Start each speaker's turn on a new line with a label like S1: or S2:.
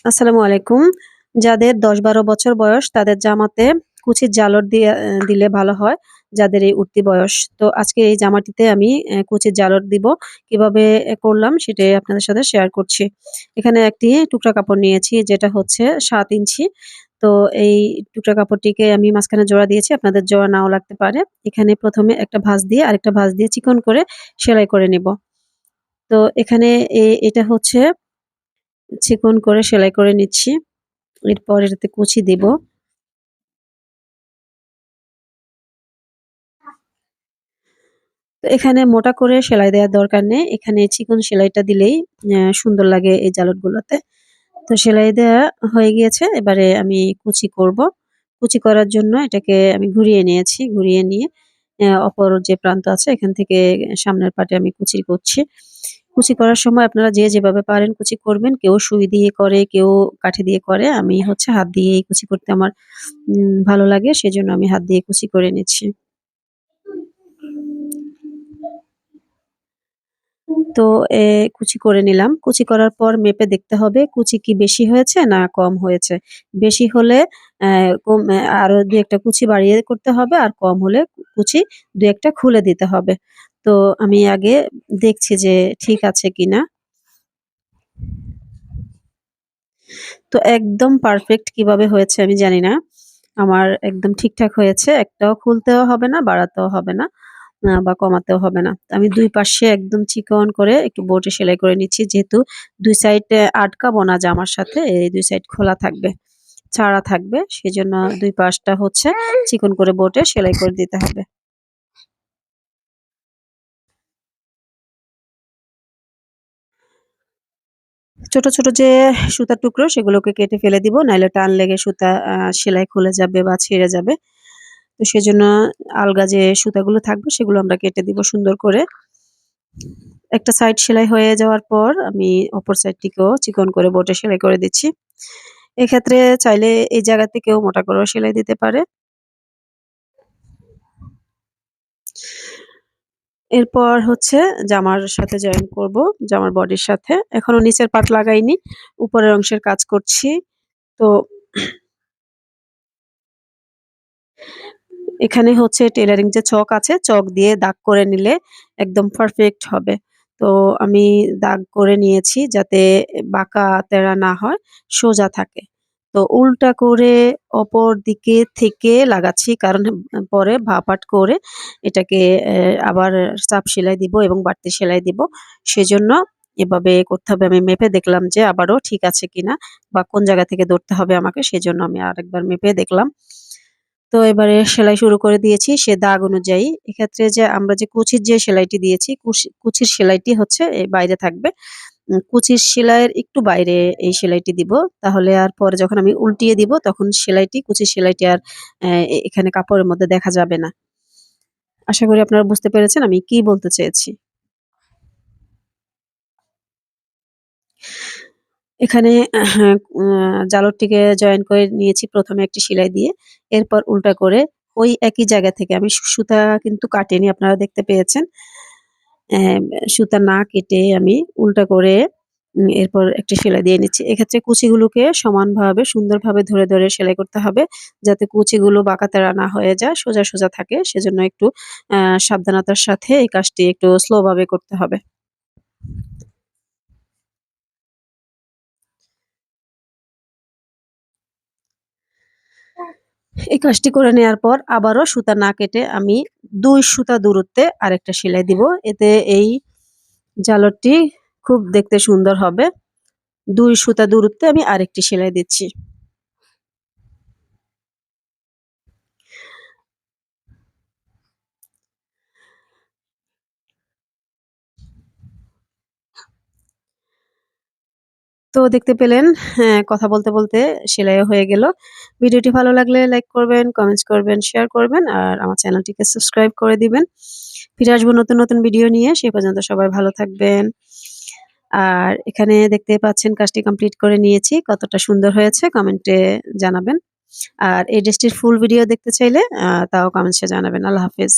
S1: আসসালামু আলাইকুম। যাদের ১০-১২ বছর বয়স তাদের জামাতে কুচির জালর দিয়ে দিলে ভালো হয়, যাদের এই উঠতি বয়স। তো আজকে এই জামাটিতে আমি কুচির জালর দিব। কিভাবে করলাম সেটাই আপনাদের সাথে শেয়ার করছি। এখানে একটি টুকরা কাপড় নিয়েছি যেটা হচ্ছে ৭ ইঞ্চি। তো এই টুকরা কাপড়টিকে আমি মাঝখানে জোড়া দিয়েছি, আপনাদের জোড়া নাও লাগতে পারে। এখানে ১ম এ একটা ভাঁজ দিয়ে আরেকটা ভাঁজ দিয়ে চিকন করে সেলাই করে নিব। তো এখানে এটা হচ্ছে চিকন করে সেলাই করে নিচ্ছি। এরপর এটাতে কুচি দিব। তো এখানে মোটা করে সেলাই দেওয়ার দরকার নেই। এখানে চিকন সেলাইটা দিলেই সুন্দর লাগে এই জালটগুলোতে। তো সেলাই দেওয়া হয়ে গিয়েছে। এবারে আমি কুচি করব। কুচি করার জন্য এটাকে আমি ঘুরিয়ে নিয়েছি। ঘুরিয়ে নিয়ে অপর যে প্রান্ত আছে এখান থেকে সামনের পার্টে আমি কুচি করছি। কুচি করার সময় আপনারা যে যেভাবে পারেন কুচি করবেন। কেউ সুই দিয়ে করে, কেউ কাঠি দিয়ে করে। আমি হচ্ছে হাত দিয়েই কুচি করতে আমার ভালো লাগে। সেজন্য আমি হাত দিয়ে কুচি করে নিচ্ছি। তো কুচি করে নিলাম। কুচি করার পর মেপে দেখতে হবে কুচি কি বেশি হয়েছে না কম হয়েছে। বেশি হলে আরো ২-১ টা কুচি বাড়িয়ে করতে হবে। আর কম হলে কুচি ২-১ টা খুলে দিতে হবে। তো আমি আগে দেখছি যে ঠিক আছে কিনা। তো একদম পারফেক্ট কিভাবে হয়েছে আমি জানি না। আমার একদম ঠিকঠাক হয়েছে। একটাও খুলতেও হবে না, বাড়াতেও হবে না। বা কমাতেও হবে না। আমি ২ পাশে একদম চিকন করে একটু বোটে সেলাই করে নিচ্ছি। যেহেতু ২ সাইড আটকাবো না জামার সাথে, এই ২ সাইড খোলা থাকবে, ছাড়া থাকবে। সেজন্য ২ পাশটা হচ্ছে চিকন করে বোটে সেলাই করে দিতে হবে। ছোট, ছোট যে সুতার টুকরো সেগুলোকে কেটে ফেলে দিব। নাইলে টান লেগে সুতা সেলাই খুলে যাবে বা ছিঁড়ে যাবে। তো সেজন্য আলগা যে সুতাগুলো থাকবে সেগুলো আমরা কেটে দিব সুন্দর করে। একটা সাইড সেলাই হয়ে যাওয়ার পর আমি অপর সাইডটিকেও চিকন করে বোটে সেলাই করে দিচ্ছি। এক্ষেত্রে চাইলে এই জায়গা থেকেও মোটা করেও সেলাই দিতে পারে। এরপর হচ্ছে জামার সাথে জয়েন করব, জামার বডির সাথে। এখনো নিচের পার্ট লাগাইনি, উপরের অংশের কাজ করছি। তো এখানে হচ্ছে টেলারিং যে চক আছে, চক দিয়ে দাগ করে নিলে একদম পারফেক্ট হবে। তো আমি দাগ করে নিয়েছি যাতে বাঁকা তেড়া না হয়, সোজা থাকে। তো উল্টা করে অপর দিকে থেকে লাগাচ্ছি কারণ পরে ভাঁ পাট করে এটাকে আবার চাপ সেলাই দিব এবং বাড়তি সেলাই দিব। সেজন্য এভাবে করতে হবে। আমি মেপে দেখলাম যে আবারও ঠিক আছে কিনা বা কোন জায়গা থেকে ধরতে হবে আমাকে সেজন্য আমি আরেকবার মেপে দেখলাম। তো এবারে সেলাই শুরু করে দিয়েছি সে দাগ অনুযায়ী। এক্ষেত্রে যে আমরা যে কুচির যে সেলাইটি দিয়েছি, কুচির সেলাইটি হচ্ছে বাইরে থাকবে। কুচির সেলাইয়ের একটু বাইরে এই সেলাইটি দিব। তাহলে আর পরে যখন আমি উল্টিয়ে দিব তখন সেলাইটি, কুচির সেলাইটি আর এখানে কাপড়ের মধ্যে দেখা যাবে না। আশা করি আপনারা বুঝতে পেরেছেন আমি কি বলতে চেয়েছি। এখানে হ্যাঁ, জালরটিকে জয়েন করে নিয়েছি ১ম এ একটি সেলাই দিয়ে। এরপর উল্টা করে ওই একই জায়গা থেকে আমি সুতা কিন্তু কাটিনি আপনারা দেখতে পেয়েছেন। সুতা না কেটে আমি উল্টা করে এরপর একটা সেলাই দিয়ে নিচ্ছি। এক্ষেত্রে কুচিগুলোকে সমানভাবে সুন্দরভাবে ধরে, ধরে সেলাই করতে হবে। যাতে কুচিগুলো বাঁকা-তেড়া না হয়ে যায়, সোজা, সোজা থাকে। সেজন্য একটু সাবধানতার সাথে এই কাজটি একটু স্লো ভাবে করতে হবে। এই কাজটি করে নেয়ার পর আবারও সুতা না কেটে আমি ২ সুতা দূরত্বে আরেকটা সেলাই দিব। এতে এই জালরটি খুব দেখতে সুন্দর হবে। ২ সুতা দূরত্বে আমি আরেকটি সেলাই দিচ্ছি। তো দেখতে পেলেন হ্যাঁ, কথা বলতে, বলতে সেলাইও হয়ে গেল। ভিডিওটি ভালো লাগলে লাইক করবেন, কমেন্টস করবেন, শেয়ার করবেন আর আমার চ্যানেলটিকে সাবস্ক্রাইব করে দিবেন। ফিরে আসবো নতুন, নতুন ভিডিও নিয়ে। সে পর্যন্ত সবাই ভালো থাকবেন। আর এখানে দেখতে পাচ্ছেন কাজটি কমপ্লিট করে নিয়েছি। কতটা সুন্দর হয়েছে কমেন্টে জানাবেন। আর এই ড্রেসটির ফুল ভিডিও দেখতে চাইলে তাও কমেন্টসে জানাবেন। আল্লাহ হাফেজ।